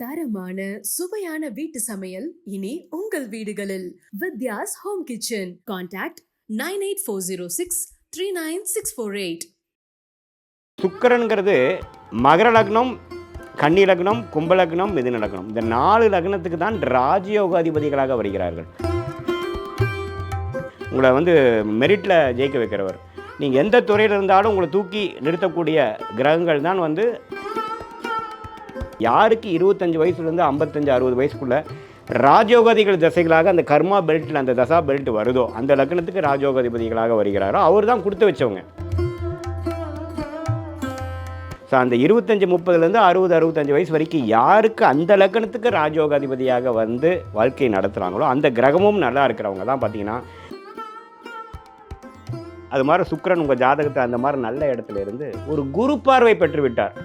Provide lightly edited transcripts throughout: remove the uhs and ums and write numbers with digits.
தரமான சுவையான வீட்டு சமையல் இனி உங்கள் வீடுகளில். Vidya's home kitchen. கான்டாக்ட் 9840639648. சுக்கிரன்கிறது மகர லக்னம், கன்னி லக்னம், கும்ப லக்னம், மிதுன லக்னம், இந்த 4 லக்னத்துக்கு தான் ராஜயோகாதிபதிகளாக வருகிறார்கள். உங்களை மெரிட்டில் ஜெயிக்க வைக்கிறவர். நீங்கள் எந்த துறையில் இருந்தாலும் உங்களை தூக்கி நிறுத்தக்கூடிய கிரகங்கள் தான் யாருக்கு 25 வயசுலேருந்து 55-60 வயசுக்குள்ளே ராஜயோகாதிகள் தசைகளாக அந்த கர்மா பெல்ட்டில் அந்த தசா பெல்ட் வருதோ அந்த லக்னத்துக்கு ராஜயோகாதிபதிகளாக வருகிறாரோ அவர் தான் கொடுத்து வச்சவங்க. ஸோ அந்த 25-30லேருந்து 60-65 வயசு வரைக்கும் யாருக்கு அந்த லக்னத்துக்கு ராஜயோகாதிபதியாக வாழ்க்கையை நடத்துகிறாங்களோ அந்த கிரகமும் நல்லா இருக்கிறவங்க தான் பார்த்தீங்கன்னா அது மாதிரி சுக்கிரன் உங்கள் ஜாதகத்தை அந்த மாதிரி நல்ல இடத்துல இருந்து ஒரு குரு பார்வை பெற்று விட்டார்.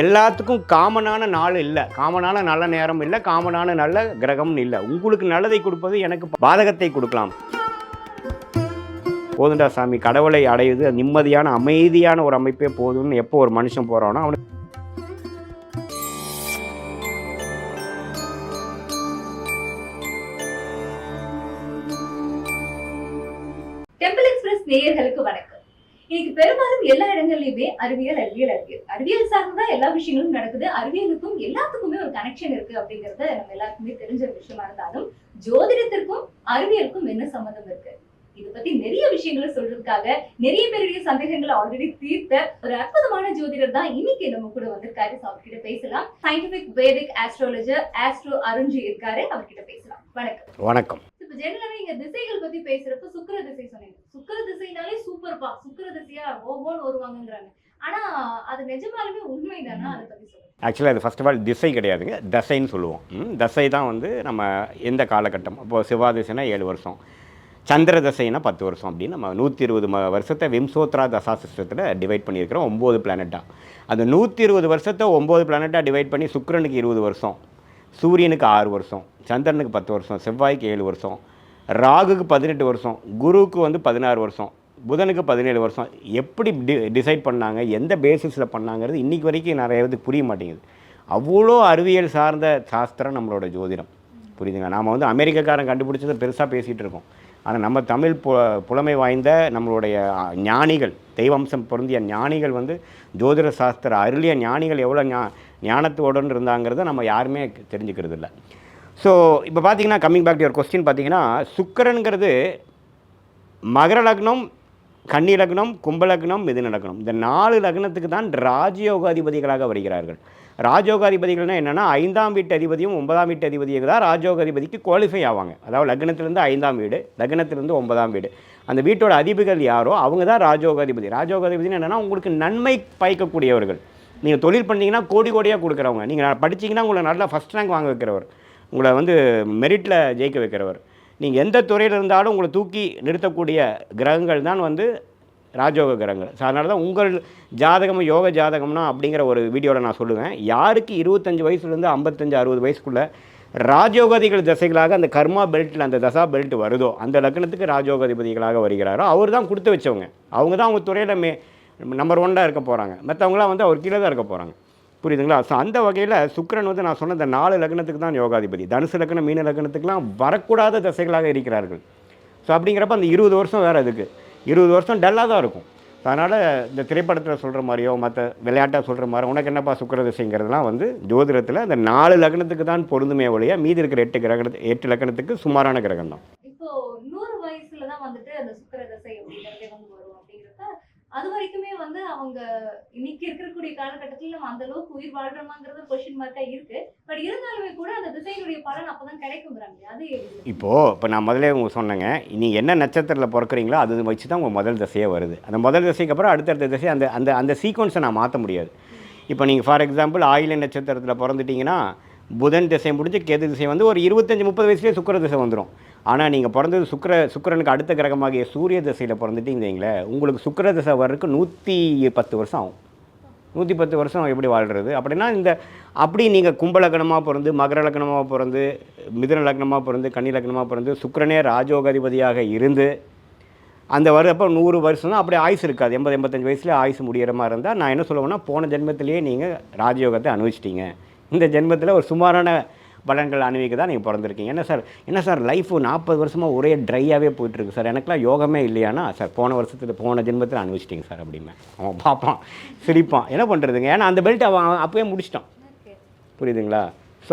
எல்லாத்துக்கும் காமனான நாள் இல்லை, காமனான நல்ல நேரம் இல்லை, காமனான நல்ல கிரகம்னு இல்லை. உங்களுக்கு நல்லதை கொடுப்பது எனக்கு பாதகத்தை கொடுக்கலாம். போதுண்டா சாமி, கடவுளை அடையுது நிம்மதியான அமைதியான ஒரு அமைப்பே போதும்னு எப்போ ஒரு மனுஷன் போகிறானோ அவனுக்கு டெம்பிள் எக்ஸ்பிரஸ் நேயர்களுக்கு வணக்கம். இன்னைக்கு பெரும்பாலும் எல்லா இடங்கள்லயுமே அறிவியல் சார்ந்தா எல்லா விஷயங்களும் நடக்குது. அறிவியலுக்கும் எல்லாத்துக்குமே ஒரு கனெக்ஷன் இருக்கு அப்படிங்கறது நம்ம எல்லாருக்குமே தெரிஞ்ச விஷயமா இருந்தாலும் ஜோதிடத்திற்கும் அறிவியலுக்கும் என்ன சம்பந்தம் இருக்கு, இதை பத்தி நிறைய விஷயங்களை சொல்றதுக்காக நிறைய பேருடைய சந்தேகங்களை ஆல்ரெடி தீர்த்த ஒரு அற்புதமான ஜோதிடர் தான் இன்னைக்கு நம்ம கூட வந்திருக்காரு. அவர்கிட்ட பேசலாம். சயின்டிபிக் வேதிக் ஆஸ்ட்ராலஜர் ஆஸ்ட்ரோ அருண்ஜி இருக்காரு, அவர்கிட்ட பேசலாம். வணக்கம். வணக்கம். இப்ப ஜெனரலாவே இங்க திசைகள் பத்தி பேசுறப்ப சுக்கிர திசை சொன்னீங்க. சுக்கிர திசைனாலே சூப்பர்பா, சுக்கிர திசையா ஓவோன்னு வருவாங்கங்கிறாங்க. ஆனா அது நிஜமாலுமே உண்மைதானா? அதை பத்தி சொல்லுங்க. ஆக்சுவலாக அது ஃபர்ஸ்ட் ஆஃப் ஆல் திசை கிடையாதுங்க, தசைன்னு சொல்லுவோம். தசை தான் நம்ம எந்த காலகட்டம். இப்போது செவ்வாய் திசைனா 7 வருஷம், சந்திர தசைனா 10 வருஷம் அப்படின்னு நம்ம 120 வருஷத்தை விம்சோத்ரா தசா சிஸ்டத்தில் டிவைட் பண்ணியிருக்கிறோம் 9 பிளானட்டாக. அந்த 120 வருஷத்தை 9 பிளானட்டாக டிவைட் பண்ணி சுக்கிரனுக்கு 20 வருஷம், சூரியனுக்கு 6 வருஷம், சந்திரனுக்கு 10 வருஷம், செவ்வாய்க்கு 7 வருஷம், ராகுக்கு 18 வருஷம், குருவுக்கு 16 வருஷம், புதனுக்கு 17 வருஷம். எப்படி டிசைட் பண்ணாங்க, எந்த பேசிஸில் பண்ணாங்கிறது இன்றைக்கி வரைக்கும் நிறைய இது புரிய மாட்டேங்குது. அவ்வளோ அறிவியல் சார்ந்த சாஸ்திரம் நம்மளோட ஜோதிடம், புரியுதுங்க. நாம் அமெரிக்காக்காரன் கண்டுபிடிச்சதை பெருசாக பேசிகிட்டு இருக்கோம். ஆனால் நம்ம தமிழ் புலமை வாய்ந்த நம்மளுடைய ஞானிகள், தெய்வம்சம் பொருந்திய ஞானிகள் ஜோதிட சாஸ்திர அருளிய ஞானிகள் எவ்வளோ ஞானத்தோடு இருந்தாங்கிறத நம்ம யாருமே தெரிஞ்சுக்கிறது இல்லை. ஸோ இப்போ பார்த்தீங்கன்னா coming back to your question, பார்த்தீங்கன்னா சுக்கிரன்கிறது மகர லக்னம், கன்னி லக்னம், கும்ப லக்னம், மிதுன லக்னம், இந்த 4 லக்னத்துக்கு தான் ராஜயோகாதிபதிகளாக வருகிறார்கள். ராஜயோகாதிபதிகள்னால் என்னென்னா 5ஆம் வீட்டு அதிபதியும் 9ஆம் வீட்டு அதிபதியாக தான் ராஜயோகாதிபதிக்கு குவாலிஃபை ஆவாங்க. அதாவது லக்னத்திலேருந்து 5ஆம் வீடு, லக்னத்திலேருந்து 9ஆம் வீடு, அந்த வீட்டோட அதிபதிகள் யாரோ அவங்க தான் ராஜயோகாதிபதி. ராஜயோகாதிபதினு என்னென்னா உங்களுக்கு நன்மை பயக்கக்கூடியவர்கள். நீங்கள் தொழில் பண்ணிங்கன்னா கோடி கோடியாக கொடுக்குறவங்க, நீங்கள் படிச்சிங்கன்னா உங்களை நல்லா ஃபஸ்ட் ரேங்க் வாங்க வைக்கிறவர், உங்களை மெரிட்டில் ஜெயிக்க வைக்கிறவர். நீங்கள் எந்த துறையில் இருந்தாலும் உங்களை தூக்கி நிறுத்தக்கூடிய கிரகங்கள் தான் ராஜயோக கிரகங்கள். ஸோ அதனால தான் உங்கள் ஜாதகம் யோக ஜாதகம்னா அப்படிங்கிற ஒரு வீடியோவில் நான் சொல்லுவேன். யாருக்கு 25 வயசுலேருந்து 55-60 வயசுக்குள்ளே ராஜயோகாதிகள் தசைகளாக அந்த கர்மா பெல்ட்டில் அந்த தசா பெல்ட் வருதோ அந்த லக்னத்துக்கு ராஜயோகாதிபதிகளாக வருகிறாரோ அவர் தான் கொடுத்து வச்சவங்க. அவங்க தான் அவங்க துறையில் நம்பர் 1 இருக்க போகிறாங்க. மற்றவங்களாம் அவர் கீழே தான் இருக்க போகிறாங்க, புரியுதுங்களா? ஸோ அந்த வகையில் சுக்கிரன் நான் சொன்ன இந்த 4 லக்னத்துக்கு தான் யோகாதிபதி. தனுசு லக்னம், மீன லக்னத்துக்குலாம் வரக்கூடாத தசைகளாக இருக்கிறார்கள். ஸோ அப்படிங்கிறப்ப அந்த 20 வருஷம் வேறு அதுக்கு 20 வருஷம் டல்லாக தான் இருக்கும். அதனால் இந்த திரைப்படத்தில் சொல்கிற மாதிரியோ மற்ற விளையாட்டாக சொல்கிற மாதிரி உனக்கு என்னப்பா சுக்கிர திசைங்கிறதுலாம் ஜோதிடத்தில் அந்த 4 லக்னத்துக்கு தான் பொருந்துமே ஒழிய மீதி இருக்கிற 8 லக்னத்துக்கு சுமாரான கிரகம் தான். இப்போ 100 வயசுல தான் அந்த சுக்கிர திசை அப்படிங்கிறதே வரும் அப்படிங்கிறப்ப அது வரைக்குமே அவங்க இன்னைக்கு இருக்கக்கூடிய காலகட்டத்தில் நம்ம அந்த அளவுக்கு உயிர் வாழ்றோமாங்கிறது கொஸ்டின் மார்க்கா இருக்கு. பட் இருந்தாலுமே கூட அந்த திசையினுடைய பலன் அப்பதான் கிடைக்குங்கிறாங்க. அது இப்போ நான் முதலே சொன்னேங்க, நீங்கள் என்ன நட்சத்திரத்தில் பிறக்கிறீங்களோ அது வச்சு தான் உங்கள் முதல் திசையே வருது. அந்த முதல் திசைக்கு அப்புறம் அடுத்தடுத்த திசை அந்த அந்த அந்த சீக்வன்ஸை நான் மாற்ற முடியாது. இப்போ நீங்கள் ஃபார் எக்ஸாம்பிள் ஆயில நட்சத்திரத்தில் பிறந்துட்டிங்கன்னா புதன் திசை முடிஞ்சு கேது திசை ஒரு 25-30 வயசுலேயே சுக்கிர திசை வந்துடும். ஆனால் நீங்கள் பிறந்தது சுக்கிரனுக்கு அடுத்த கிரகமாகிய சூரிய திசையில் பிறந்துட்டீங்களே, உங்களுக்கு சுக்கிர திசை வர்றதுக்கு 110 வருஷம் ஆகும். 110 வருஷம் எப்படி வாழ்கிறது அப்படின்னா அப்படி நீங்கள் கும்ப லக்னமாக பிறந்து, மகர லக்னமாக பிறந்து, மிதுன லக்னமாக பிறந்து, கன்னி லக்னமாக பிறந்து சுக்கிரனே ராஜயோகாதிபதியாக இருந்து அந்த வரப்போ 100 வருஷம் தான், அப்படி ஆயுசு இருக்காது. 80-85 வயசுல ஆயுசு முடிகிற மாதிரி இருந்தால் நான் என்ன சொல்லுவேன்னா, போன ஜென்மத்திலேயே நீங்கள் ராஜயோகத்தை அனுபவிச்சிட்டீங்க. இந்த ஜென்மத்தில் ஒரு சுமாரான பலன்கள் அனுபவிக்க தான் நீங்கள் பிறந்திருக்கீங்க. என்ன சார் லைஃப் 40 வருஷமாக ஒரே ட்ரையாகவே போயிட்டுருக்கு சார், எனக்குலாம் யோகமே இல்லையானா, சார் போன ஜென்மத்தில் அனுபவிச்சிட்டிங்க சார் அப்படிமே. அவன் பார்ப்பான், சிரிப்பான், என்ன பண்ணுறதுங்க, ஏன்னா அந்த பெல்ட் அவன் அப்போயே முடிச்சிட்டான். புரியுதுங்களா? ஸோ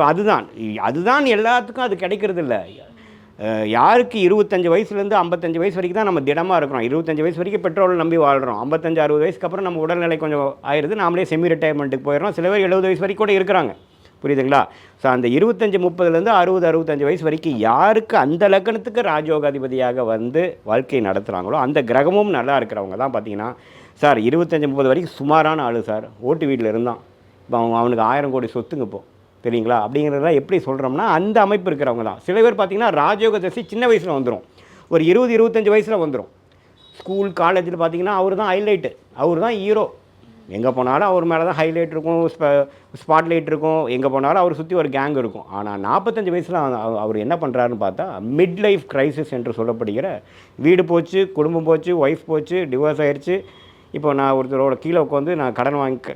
அதுதான் எல்லாத்துக்கும் அது கிடைக்கிறது இல்லை. யாருக்கு 25 வயசுலேருந்து 55 வயசு வரைக்கும் தான் நம்ம திடமாக இருக்கிறோம். 25 வயசு வரைக்கும் பெட்ரோல் நம்பி வாழ்கிறோம். 55-60 வயசுக்கு அப்புறம் நம்ம உடல்நிலை கொஞ்சம் ஆயிடுது, நாமளே செமி ரிட்டையர்மெண்ட்டுக்கு போயிடுறோம். சில பேர் 70 வயசு வரைக்கும் கூட இருக்கிறாங்க. புரியுதுங்களா? ஸோ அந்த 25-30லேருந்து 60-65 வயசு வரைக்கும் யாருக்கு அந்த லக்னத்துக்கு ராஜயோகாதிபதியாக வந்து வாழ்க்கையை நடத்துகிறாங்களோ அந்த கிரகமும் நல்லா இருக்கிறவங்க தான் பார்த்தீங்கன்னா, சார் 25-30 வரைக்கும் சுமாரான ஆள் சார், ஓட்டு வீட்டில் இருந்தான், இப்போ அவனுக்கு 1000 கோடி சொத்துங்க இப்போ, தெரியுங்களா? அப்படிங்கிறத எப்படி சொல்கிறோம்னா அந்த அமைப்பு இருக்கிறவங்க தான். சில பேர் பார்த்திங்கன்னா ராஜயோக தசை சின்ன வயசில் வந்துடும், ஒரு 20-25 வயசில் வந்துடும். ஸ்கூல் காலேஜில் பார்த்திங்கன்னா அவர் தான் ஹைலைட்டு, அவர் தான் ஹீரோ. எங்கே போனாலும் அவர் மேலே தான் ஹைலைட் இருக்கும், ஸ்பாட்லைட் இருக்கும், எங்கே போனாலும் அவர் சுற்றி ஒரு கேங் இருக்கும். ஆனால் 45 வயசில் அவர் என்ன பண்ணுறாருன்னு பார்த்தா மிட் லைஃப் கிரைசிஸ் என்று சொல்லப்படுகிற, வீடு போச்சு, குடும்பம் போச்சு, ஒய்ஃப் போச்சு, டிவோர்ஸ் ஆயிடுச்சு, இப்போ நான் ஒருத்தரோட கீழே உட்காந்து நான்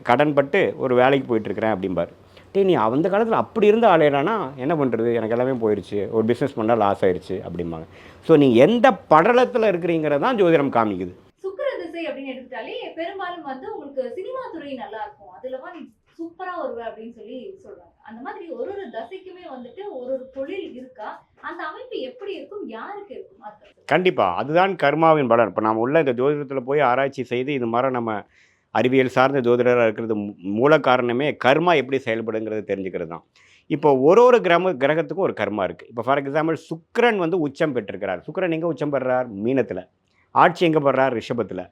கடன் பட்டு ஒரு வேலைக்கு போயிட்டுருக்கிறேன் அப்படிம்பார். நீ அந்த காலத்தில் அப்படி இருந்த ஆளையிடானா என்ன பண்ணுறது, எனக்கு எல்லாமே போயிடுச்சு, ஒரு பிஸ்னஸ் பண்ணால் லாஸ் ஆயிடுச்சு அப்படிம்பாங்க. ஸோ நீங்கள் எந்த படலத்தில் இருக்கிறீங்கிறது தான் ஜோதிடம் காமிக்குது. சுக்கிர திசை அப்படின்னு எடுத்துட்டாலே பெரும்பாலும் வந்து உங்களுக்கு சினிமா துறை நல்லா இருக்கும், அதுலவா நீ சூப்பரா வருவ அப்படின்னு சொல்லி சொல்றாங்க. அந்த மாதிரி ஒரு ஒரு தசைக்குமே வந்துட்டு ஒரு ஒரு தொழில் இருக்கா, அந்த அமைப்பு எப்படி இருக்கும், யாருக்கு இருக்கும்? கண்டிப்பாக அதுதான் கர்மாவின் பலன். இப்போ நம்ம உள்ள இந்த ஜோதிடத்தில் போய் ஆராய்ச்சி செய்து இது மாதிரி நம்ம அறிவியல் சார்ந்த ஜோதிடராக இருக்கிறது மூல காரணமே கர்மா எப்படி செயல்படுங்கிறது தெரிஞ்சுக்கிறது தான். இப்போ ஒரு கிரகத்துக்கும் ஒரு கர்மா இருக்குது. இப்போ ஃபார் எக்ஸாம்பிள் சுக்கிரன் வந்து உச்சம் பெற்றிருக்கிறார். சுக்கிரன் எங்கே உச்சம் பெறுறார்? மீனத்தில். ஆட்சி எங்கே பெறுறார்? ரிஷபத்தில்,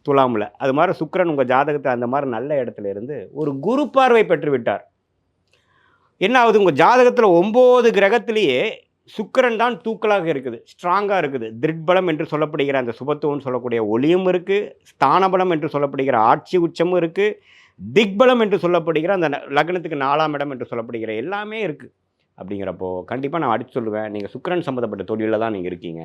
துலாமில். அது மாதிரி சுக்கிரன் உங்கள் ஜாதகத்தை அந்த மாதிரி நல்ல இடத்துல இருந்து ஒரு குரு பார்வை பெற்று விட்டார். என்ன ஆகுது, உங்கள் ஜாதகத்தில் 9 கிரகத்திலேயே சுக்கிரன் தான் தூக்கலாக இருக்குது, ஸ்ட்ராங்காக இருக்குது. திருட்பலம் என்று சொல்லப்படுகிற அந்த சுபத்துவம்னு சொல்லக்கூடிய ஒளியும் இருக்குது, ஸ்தானபலம் என்று சொல்லப்படுகிற ஆட்சி உச்சமும் இருக்குது, திக்பலம் என்று சொல்லப்படுகிற அந்த லக்னத்துக்கு 4ஆம் இடம் என்று சொல்லப்படுகிற எல்லாமே இருக்குது. அப்படிங்கிறப்போ கண்டிப்பாக நான் அடித்து சொல்லுவேன், நீங்கள் சுக்கிரன் சம்மந்தப்பட்ட தொழிலில் தான் நீங்கள் இருக்கீங்க.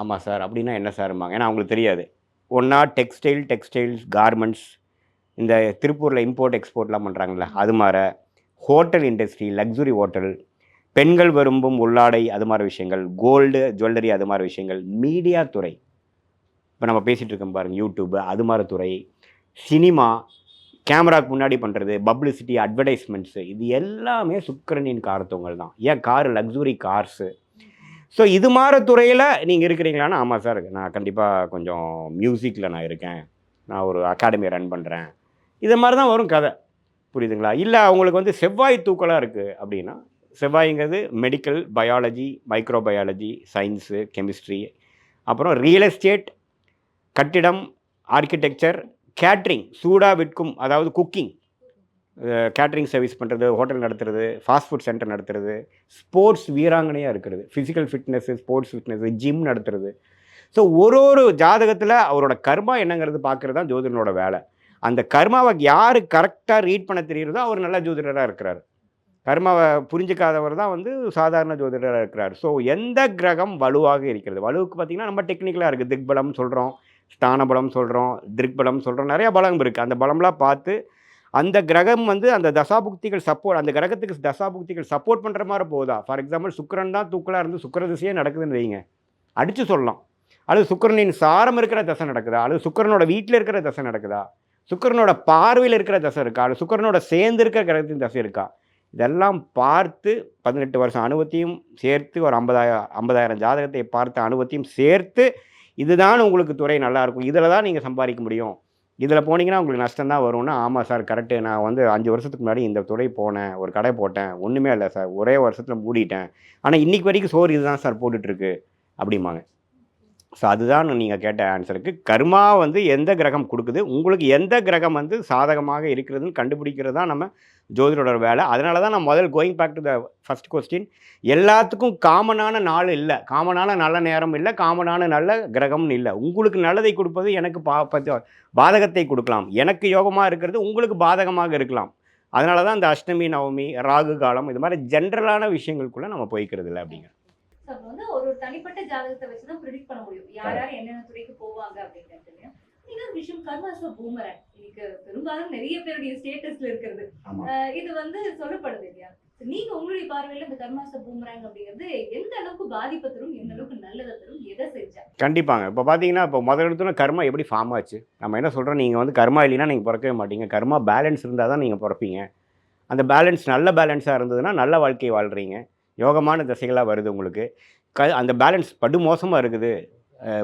ஆமாம் சார், அப்படின்னா என்ன சார்ம்பாங்க, ஏன்னா அவங்களுக்கு தெரியாது. ஒன்றா டெக்ஸ்டைல்ஸ், கார்மெண்ட்ஸ், இந்த திருப்பூரில் இம்போர்ட் எக்ஸ்போர்ட்லாம் பண்ணுறாங்களே அது மாதிரி, ஹோட்டல் இண்டஸ்ட்ரி, லக்ஸுரி ஹோட்டல், பெண்கள் விரும்பும் உள்ளாடை, அது மாதிரி விஷயங்கள், கோல்டு ஜுவல்லரி, அது மாதிரி விஷயங்கள், மீடியா துறை, இப்போ நம்ம பேசிகிட்டு இருக்கோம் பாருங்கள், யூடியூப், அது மாதிரி துறை, சினிமா, கேமராவுக்கு முன்னாடி பண்ணுறது, பப்ளிசிட்டி, அட்வர்டைஸ்மெண்ட்ஸு, இது எல்லாமே சுக்கிரனின் காரத்துவங்கள் தான். ஏன் காரு, லக்ஸுரி கார்ஸு. ஸோ இது மாதிரி துறையில் நீங்கள் இருக்கிறீங்களான்னா, ஆமாம் சார், நான் கண்டிப்பாக கொஞ்சம் மியூசிக்கில் நான் இருக்கேன், நான் ஒரு அகாடமி ரன் பண்ணுறேன், இது மாதிரி தான் வரும் கதை. புரியுதுங்களா? இல்லை அவங்களுக்கு வந்து செவ்வாய் தூக்கலாக இருக்குது அப்படின்னா, செவ்வாய்ங்கிறது medical, biology, microbiology, science, chemistry, அப்புறம் ரியல் எஸ்டேட், கட்டிடம், ஆர்கிடெக்சர், கேட்ரிங், சூடாக விற்கும், அதாவது குக்கிங், கேட்ரிங் சர்வீஸ் பண்ணுறது, ஹோட்டல் நடத்துறது, ஃபாஸ்ட் ஃபுட் சென்டர் நடத்துறது, ஸ்போர்ட்ஸ் வீராங்கனையாக இருக்கிறது, physical fitness, sports fitness, gym நடத்துறது. ஸோ ஒரு ஜாதகத்தில் அவரோட கர்மா என்னங்கிறது பார்க்குறது தான் ஜோதிடனோட வேலை. அந்த கர்மாவை யார் கரெக்டாக ரீட் பண்ண தெரியுறதோ அவர் நல்ல ஜோதிடராக இருக்கிறார். கர்மாவை புரிஞ்சிக்காதவர் தான் வந்து சாதாரண ஜோதிடராக இருக்கிறார். ஸோ எந்த கிரகம் வலுவாக இருக்கிறது, வலுவுக்கு பார்த்திங்கன்னா நம்ம டெக்னிக்கலாக இருக்குது, திக்பலம் சொல்கிறோம், ஸ்தானபலம் சொல்கிறோம், திருக்பலம் சொல்கிறோம், நிறையா பலம் இருக்குது. அந்த பலம்லாம் பார்த்து அந்த கிரகம் வந்து அந்த தசாபுக்திகள் சப்போர்ட், அந்த கிரகத்துக்கு தசாபுக்திகள் சப்போர்ட் பண்ணுற மாதிரி போகுதா. ஃபார் எக்ஸாம்பிள் சுக்கிரன் தான் தூக்கலாக இருந்து சுக்கிர திசையே நடக்குதுன்னு வைங்க, அடித்து சொல்லலாம். அல்லது சுக்கிரனின் சாரம் இருக்கிற தசை நடக்குதா, அல்லது சுக்கிரனோட வீட்டில் இருக்கிற தசை நடக்குதா, சுக்கிரனோட பார்வையில் இருக்கிற தசை இருக்கா, அல்லது சுக்கிரனோட சேர்ந்து இருக்கிற கிரகத்தின் தசை இருக்கா, இதெல்லாம் பார்த்து 18 வருஷம் அனுபவத்தையும் சேர்த்து ஒரு 50,000 ஜாதகத்தை பார்த்த அனுபவத்தையும் சேர்த்து இதுதான் உங்களுக்கு துறை நல்லாயிருக்கும், இதில் தான் நீங்கள் சம்பாதிக்க முடியும், இதில் போனீங்கன்னா உங்களுக்கு நஷ்டம் தான் வரும்னா, ஆமாம் சார் கரெக்டு, நான் வந்து 5 வருஷத்துக்கு முன்னாடி இந்த துறை போனேன், ஒரு கடை போட்டேன், ஒன்றுமே இல்லை சார், ஒரே வருஷத்தில் மூடிட்டேன், ஆனால் இன்றைக்கி வரைக்கும் சோறு இதுதான் சார் போட்டுட்ருக்கு அப்படிம்பாங்க. ஸோ அதுதான் நீங்கள் கேட்ட ஆன்சருக்கு. கர்மா வந்து எந்த கிரகம் கொடுக்குது, உங்களுக்கு எந்த கிரகம் வந்து சாதகமாக இருக்கிறதுன்னு கண்டுபிடிக்கிறது தான் நம்ம ஜோதிடோட வேலை. அதனால தான் நான் முதல் going back to the first question, எல்லாத்துக்கும் காமனான நாள் இல்லை, காமனான நல்ல நேரம் இல்லை, காமனான நல்ல கிரகம்னு இல்லை. உங்களுக்கு நல்லதை கொடுப்பது எனக்கு பாதகத்தை கொடுக்கலாம், எனக்கு யோகமாக இருக்கிறது உங்களுக்கு பாதகமாக இருக்கலாம். அதனால தான் இந்த அஷ்டமி, நவமி, ராகு காலம், இது மாதிரி ஜென்ரலான விஷயங்களுக்குள்ளே நம்ம போய்க்கிறது இல்லை அப்படிங்கிற. அப்ப வந்து ஒரு தனிப்பட்ட ஜாதகத்தை வச்சுதான் ப்ரிடிக்ட் பண்ண முடியும் யார் யார் என்னென்ன துறைக்கு போவாங்க அப்படிங்கிறது. இன்னொரு விஷயம் கர்மாச பூமரன் இன்னைக்கு பெரும்பாலும் நிறைய பேருடைய ஸ்டேட்டஸ்ல இருக்கிறது. இது வந்து சொல்லப்படுது இல்லையா? நீங்க உங்களுடைய பார்வையில இந்த கர்மாச பூமரங் அப்படிங்கிறது எந்த அளவுக்கு பாதிப்பை தரும், எந்த அளவுக்கு நல்லதை தரும், எதை செஞ்சா? கண்டிப்பாங்க. இப்போ பார்த்தீங்கன்னா, இப்போ முதல் எடுத்தோன்னே கர்மா எப்படி ஃபார்ம் ஆச்சு? நம்ம என்ன சொல்கிறோம், நீங்கள் வந்து கர்மா இல்லைன்னா நீங்கள் பிறக்கவே மாட்டீங்க. கர்மா பேலன்ஸ் இருந்தால் தான் நீங்கள் பிறப்பீங்க. அந்த பேலன்ஸ் நல்ல பேலன்ஸாக இருந்ததுன்னா நல்ல வாழ்க்கையை வாழ்கிறீங்க. யோகமான திசைகளாக வருது உங்களுக்கு. அந்த பேலன்ஸ் படு மோசமாக இருக்குது,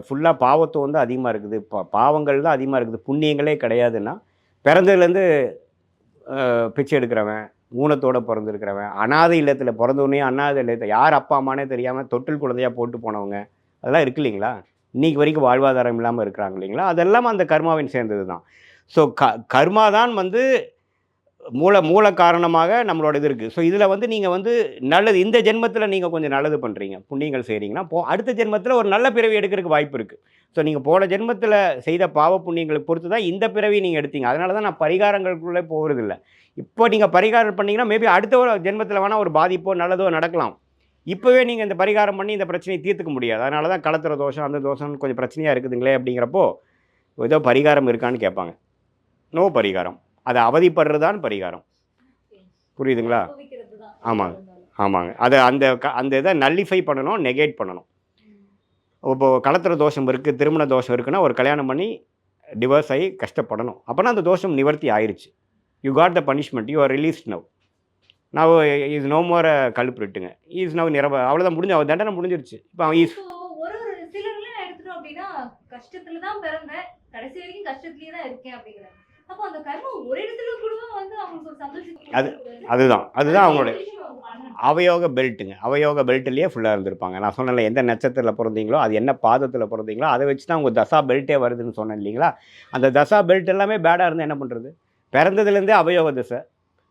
ஃபுல்லாக பாவத்துவம் வந்து அதிகமாக இருக்குது, பாவங்கள் தான் அதிகமாக இருக்குது, புண்ணியங்களே கிடையாதுன்னா, பிறந்ததுலேருந்து பிச்சை எடுக்கிறவன், ஊனத்தோடு பிறந்திருக்கிறவன், அனாதை இல்லத்தில் பிறந்தோடனே அனாதை இல்லத்தை யார் அப்பா அம்மானே தெரியாமல் தொட்டில் குழந்தையாக போட்டு போனவங்க, அதெல்லாம் இருக்குது இல்லைங்களா? இன்றைக்கி வரைக்கும் வாழ்வாதாரம் இல்லாமல் இருக்கிறாங்க இல்லைங்களா? அதெல்லாம் அந்த கர்மாவின் சேர்ந்தது தான். ஸோ கர்மா தான் வந்து மூல காரணமாக நம்மளோட இது இருக்குது. ஸோ இதில் வந்து நீங்கள் வந்து நல்லது இந்த ஜென்மத்தில் நீங்கள் கொஞ்சம் நல்லது பண்ணுறீங்க, புண்ணியங்கள் செய்கிறீங்கன்னா அடுத்த ஜென்மத்தில் ஒரு நல்ல பிறவி எடுக்கிறதுக்கு வாய்ப்பு இருக்குது. ஸோ நீங்கள் போன ஜென்மத்தில் செய்த பாவ புண்ணியங்களை பொறுத்து தான் இந்த பிறவி நீங்கள் எடுத்தீங்க. அதனால தான் நான் பரிகாரங்களுக்குள்ளே போகிறதில்ல. இப்போ நீங்கள் பரிகாரம் பண்ணிங்கன்னா மேபி அடுத்த ஒரு ஜென்மத்தில் வேணால் ஒரு பாதிப்போ நல்லதோ நடக்கலாம். இப்போவே நீங்கள் இந்த பரிகாரம் பண்ணி இந்த பிரச்சனையை தீர்த்துக்க முடியாது. அதனால தான் களத்துற தோஷம் அந்த தோஷம் கொஞ்சம் பிரச்சனையாக இருக்குதுங்களே அப்படிங்கிறப்போ ஏதோ பரிகாரம் இருக்கான்னு கேட்பாங்க. நோ பரிகாரம், அதை அவதிப்படுறதான் பரிகாரம். புரியுதுங்களா? ஆமாங்க ஆமாங்க. அதை அந்த இதை நல்லிஃபை பண்ணணும், நெகேட் பண்ணணும். இப்போது களத்துற தோஷம் இருக்குது, திருமண தோஷம் இருக்குன்னா ஒரு கல்யாணம் பண்ணி டிவோர்ஸ் ஆகி கஷ்டப்படணும். அப்போனா அந்த தோஷம் நிவர்த்தி ஆயிடுச்சு. You got the punishment, you are released now. நான் இஸ் நோ மோர் கல்பிரிட்டுங்க, இஸ் நவ் அவ்வளோதான், முடிஞ்சு அவள் தண்டனை முடிஞ்சிருச்சு. இப்போ அவன் ஒரு சிலர்லாம் எடுத்துட்டோம் அப்படின்னா கஷ்டத்துல தான் பிறந்தேன், கடைசி வரைக்கும் கஷ்டத்துலேயே தான் இருக்கேன் அப்படிங்கிறாங்க. அப்போ அந்த கர்மம் ஒரு இடத்துல கூட வந்து அவங்களுக்கு ஒரு சந்தோஷம். அதுதான் அவங்களோட அவயோக பெல்ட்டுங்க. அவயோக பெல்ட்லேயே ஃபுல்லாக இருந்திருப்பாங்க. நான் சொன்னேன்ல, எந்த நட்சத்திரத்தில் பிறந்தீங்களோ, அது என்ன பாதத்தில் பிறந்தீங்களோ, அதை வச்சு தான் உங்கள் தசா பெல்ட்டே வருதுன்னு சொன்னேன் இல்லைங்களா? அந்த தசா பெல்ட் எல்லாமே பேடாக இருந்தால் என்ன பண்ணுறது? பிறந்ததுலேருந்தே அவயோக திசை,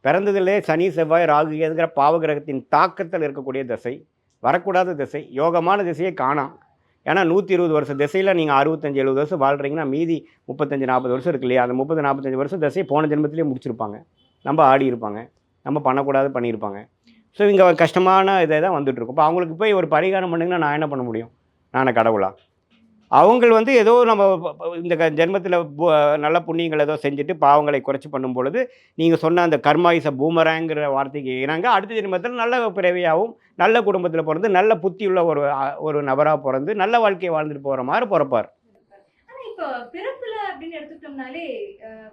பிறந்ததுலேயே சனி செவ்வாய் ராகு என்கிற பாவகிரகத்தின் தாக்கத்தில் இருக்கக்கூடிய திசை, வரக்கூடாத திசை, யோகமான திசையை காணாம். ஏன்னா 120 வருஷம் திசையில் நீங்கள் 65-70 வருஷம் வாழ்கிறீங்கன்னா மீதி 35-40 வருஷம் இருக்கு இல்லையா? அந்த 30-45 வருஷம் திசையை போன ஜென்மத்திலே முடிச்சிருப்பாங்க. நம்ம ஆடி இருப்பாங்க, நம்ம பண்ணக்கூடாது பண்ணியிருப்பாங்க. ஸோ இங்கே கஷ்டமான இதை தான் வந்துட்டுருக்கும். இப்போ அவங்களுக்கு போய் ஒரு பரிகாரம் பண்ணுங்கன்னா நான் என்ன பண்ண முடியும்? நான் கடவுளா? அவங்க வந்து ஏதோ நம்ம இந்த ஜென்மத்தில் நல்ல புண்ணியங்கள் ஏதோ செஞ்சுட்டு பாவங்களை குறைச்சி பண்ணும் பொழுது நீங்கள் சொன்ன அந்த கர்மா இஸ் அ பூமராங்கிற வார்த்தைக்கு இணங்க அடுத்த ஜென்மத்தில் நல்ல பிறவியாகவும் நல்ல குடும்பத்தில் பிறந்து நல்ல புத்தியுள்ள ஒரு நபராக பிறந்து நல்ல வாழ்க்கையை வாழ்ந்துட்டு போகிற மாதிரி பிறப்பார். இப்போ பிறப்புல அப்படின்னு எடுத்துக்கிட்டோம்னாலே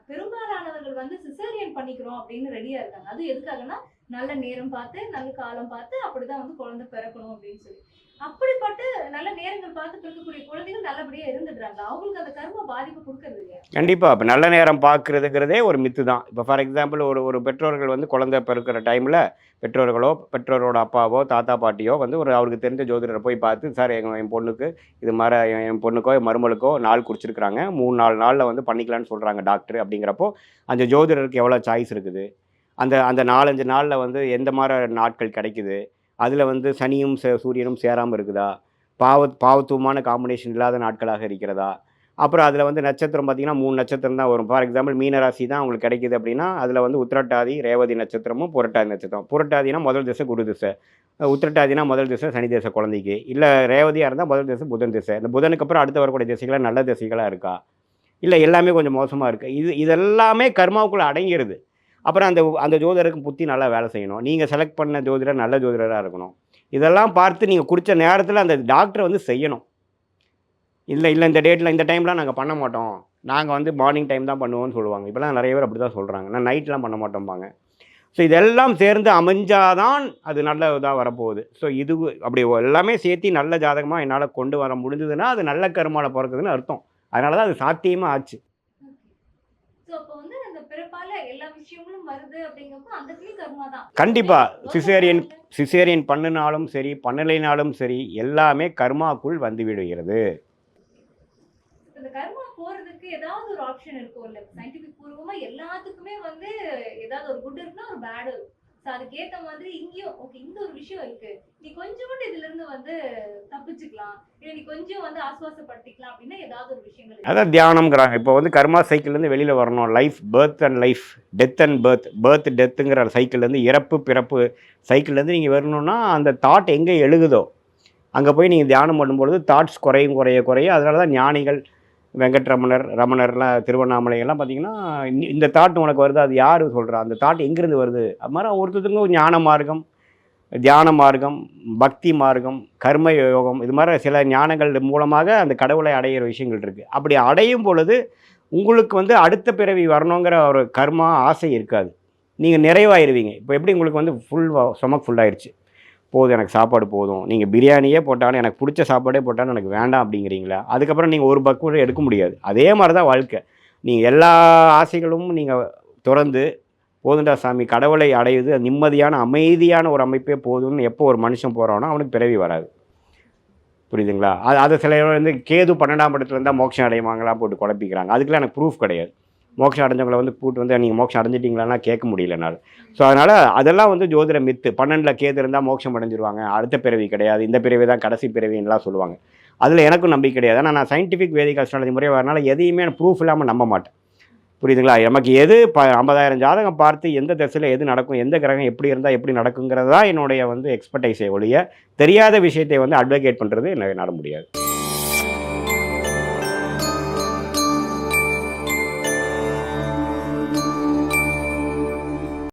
பெரும்பாலானவர்கள் வந்து சிசேரியன் பண்ணிக்கிறோம் அப்படின்னு ரெடியா இருக்காங்க. அது எதுக்காகனா நல்ல நேரம் பார்த்து நல்ல காலம் பார்த்து அப்படிதான் வந்து குழந்தை பிறக்கணும் அப்படின்னு சொல்லி. அப்படிப்பட்டு நல்ல நேரங்கள் பார்த்து பிறக்கக்கூடிய குழந்தைகள் நல்லபடியா இருந்துடுறாங்க. அவங்களுக்கு அந்த கர்ம பாதிப்பு கொடுக்கறது இல்லையா? கண்டிப்பாக. இப்போ நல்ல நேரம் பார்க்குறதுங்கிறதே ஒரு மித்து தான். இப்போ ஃபார் எக்ஸாம்பிள் ஒரு பெற்றோர்கள் வந்து குழந்தை பிறக்கிற டைமில் பெற்றோரோட அப்பாவோ தாத்தா பாட்டியோ வந்து அவருக்கு தெரிஞ்ச ஜோதிடரை போய் பார்த்து, சார் என் பொண்ணுக்கு இது மாதிரி என் பொண்ணுக்கோ மருமலுக்கோ நாள் குறிச்சிருக்கிறாங்க, 3-4 நாளில் வந்து பண்ணிக்கலான்னு சொல்கிறாங்க டாக்டர். அப்படிங்கிறப்போ அந்த ஜோதிடருக்கு எவ்வளோ சாய்ஸ் இருக்குது, அந்த 4-5 நாளில் வந்து எந்த மாதிரி நாட்கள் கிடைக்குது, அதில் வந்து சனியும் சூரியனும் சேராமல் இருக்குதா, பாவத்துவமான காம்பினேஷன் இல்லாத நாட்களாக இருக்கிறதா, அப்புறம் அதில் வந்து நட்சத்திரம் பார்த்திங்கன்னா 3 நட்சத்திரம் தான் வரும். ஃபார் எக்ஸாம்பிள் மீனராசி தான் உங்களுக்கு கிடைக்கிது அப்படின்னா அதில் வந்து உத்திரட்டாதி ரேவதி நட்சத்திரமும் புரட்டாதி நட்சத்திரம். புரட்டாதினா முதல் திசை குரு திசை, உத்திரட்டாதினா முதல் திசை சனி திசை குழந்தைக்கு, இல்லை ரேவதியாக இருந்தால் முதல் திசை புதன் திசை. இந்த புதனுக்கு அப்புறம் அடுத்து வரக்கூடிய திசைகளாக நல்ல திசைகளாக இருக்கா, இல்லை எல்லாமே கொஞ்சம் மோசமாக இருக்குது, இதெல்லாமே கர்மாவுக்குள்ளே அடங்கிடுது. அப்புறம் அந்த ஜோதிடருக்கு புத்தி நல்லா வேலை செய்யணும், நீங்கள் செலக்ட் பண்ண ஜோதிடர் நல்ல ஜோதிடராக இருக்கணும். இதெல்லாம் பார்த்து நீங்கள் குறித்த நேரத்தில் அந்த டாக்டரை வந்து செய்யணும். இல்லை இந்த டேட்டில் இந்த டைம்லாம் நாங்கள் பண்ண மாட்டோம், நாங்கள் வந்து மார்னிங் டைம் தான் பண்ணுவோம்னு சொல்லுவாங்க. இப்போலாம் நிறைய பேர் அப்படி தான் சொல்கிறாங்க, நான் நைட்லாம் பண்ண மாட்டோம்பாங்க. ஸோ இதெல்லாம் சேர்ந்து அமைஞ்சாதான் அது நல்ல இதாக வரப்போகுது. ஸோ இது அப்படி எல்லாமே சேர்த்து நல்ல ஜாதகமாக என்னால் கொண்டு வர முடிஞ்சதுன்னா அது நல்ல கர்மாவில் பிறக்குதுன்னு அர்த்தம். அதனால தான் அது சாத்தியமாக ஆச்சு. கண்டிப்பாக சிசேரியன் பண்ணினாலும் சரி பண்ணலைனாலும் சரி எல்லாமே கர்மாக்குள் வந்து விடுகிறது. இந்த கர்மா போறதுக்கு ஏதாவது ஒரு ஆப்ஷன் இருக்கும் இல்ல? சயின்டிபிக் பூர்வமா எல்லாத்துக்குமே வந்து ஏதாவது ஒரு குட் இருக்குன்னா ஒரு பேட் இருக்கும். சோ அதுக்கு ஏத்த மாதிரி இங்கேயும் ஓகே இந்த ஒரு விஷயம் இருக்கு, நீ கொஞ்சம் கூட இதுல இருந்து வந்து தப்பிச்சுக்கலாம், இல்ல நீ கொஞ்சம் வந்து ஆஸ்வாசப்படுத்திக்கலாம் அப்படின்னா ஏதாவது ஒரு விஷயங்கள் அதான் தியானம்ங்கிறாங்க. இப்போ வந்து கர்மா சைக்கிள்லேருந்து வெளியில் வரணும். Life birth and life, death and birth டெத்துங்கிற சைக்கிள்லேருந்து இறப்பு பிறப்பு சைக்கிள்லேருந்து நீங்கள் வரணும்னா அந்த தாட் எங்கே எழுகுதோ அங்கே போய் நீங்கள் தியானம் பண்ணும்பொழுது தாட்ஸ் குறைய அதனால தான் ஞானிகள் ரமணர்லாம் திருவண்ணாமலையெல்லாம் பார்த்தீங்கன்னா இந்த தாட் உனக்கு வருது, அது யார் சொல்கிறா, அந்த தாட் எங்கேருந்து வருது, அது மாதிரி ஒருத்தருக்கும் ஞான மார்க்கம், தியான மார்க்கம், பக்தி மார்க்கம், கர்ம யோகம், இது மாதிரி சில ஞானங்கள் மூலமாக அந்த கடவுளை அடையிற விஷயங்கள் இருக்குது. அப்படி அடையும் பொழுது உங்களுக்கு வந்து அடுத்த பிறவி வரணுங்கிற ஒரு கர்மா ஆசை இருக்காது, நீங்கள் நிறைவாயிருவீங்க. இப்போ எப்படி உங்களுக்கு வந்து ஸ்டொமக் ஃபுல்லாகிடுச்சு, போதும் எனக்கு சாப்பாடு போதும், நீங்கள் பிரியாணியே போட்டாலும் எனக்கு பிடிச்ச சாப்பாடே போட்டாலும் எனக்கு வேண்டாம் அப்படிங்கிறீங்களா, அதுக்கப்புறம் நீங்கள் ஒரு பக் கூட எடுக்க முடியாது. அதே மாதிரி தான் வாழ்க்கை. நீங்கள் எல்லா ஆசைகளும் நீங்கள் திறந்து போதுண்டா சாமி கடவுளை அடையுது நிம்மதியான அமைதியான ஒரு அமைப்பே போதும்னு எப்போ ஒரு மனுஷன் போகிறானோ அவனுக்கு பிறவி வராது. புரியுதுங்களா? அது சில வந்து கேது 12ஆம் இடத்துல இருந்தால் மோட்சம் அடைவாங்களாம் போட்டு குழப்பிக்கிறாங்க. அதுக்கெல்லாம் எனக்கு ப்ரூஃப் கிடையாது. மோட்சம் அடைஞ்சவங்களை வந்து கூட்டு வந்து நீங்கள் மோட்சம் அடைஞ்சிட்டிங்களான்னா கேட்க முடியல என்னால். ஸோ அதனால் அதெல்லாம் வந்து ஜோதிட மித்து. 12ல் கேது இருந்தால் மோட்சம் அடைஞ்சிருவாங்க, அடுத்த பிறவி கிடையாது, இந்த பிறவி தான் கடைசி பிறவின்லாம் சொல்லுவாங்க. அதில் எனக்கும் நம்பிக்கை கிடையாது. ஆனால் நான் சயின்டிஃபிக் வேதிக் அஸ்ட்ராலஜி முறையாக வரனால எதையுமே ப்ரூஃப் இல்லாமல் நம்ப மாட்டேன். புரியுதுங்களா? நமக்கு எது 50,000 ஜாதகம் பார்த்து எந்த திசையில் எது நடக்கும், எந்த கிரகம் எப்படி இருந்தால் எப்படி நடக்குங்கிறது தான் என்னுடைய வந்து எக்ஸ்பர்டைஸை ஒழிய தெரியாத விஷயத்தை வந்து அட்வொகேட் பண்ணுறது என்னால் முடியாது.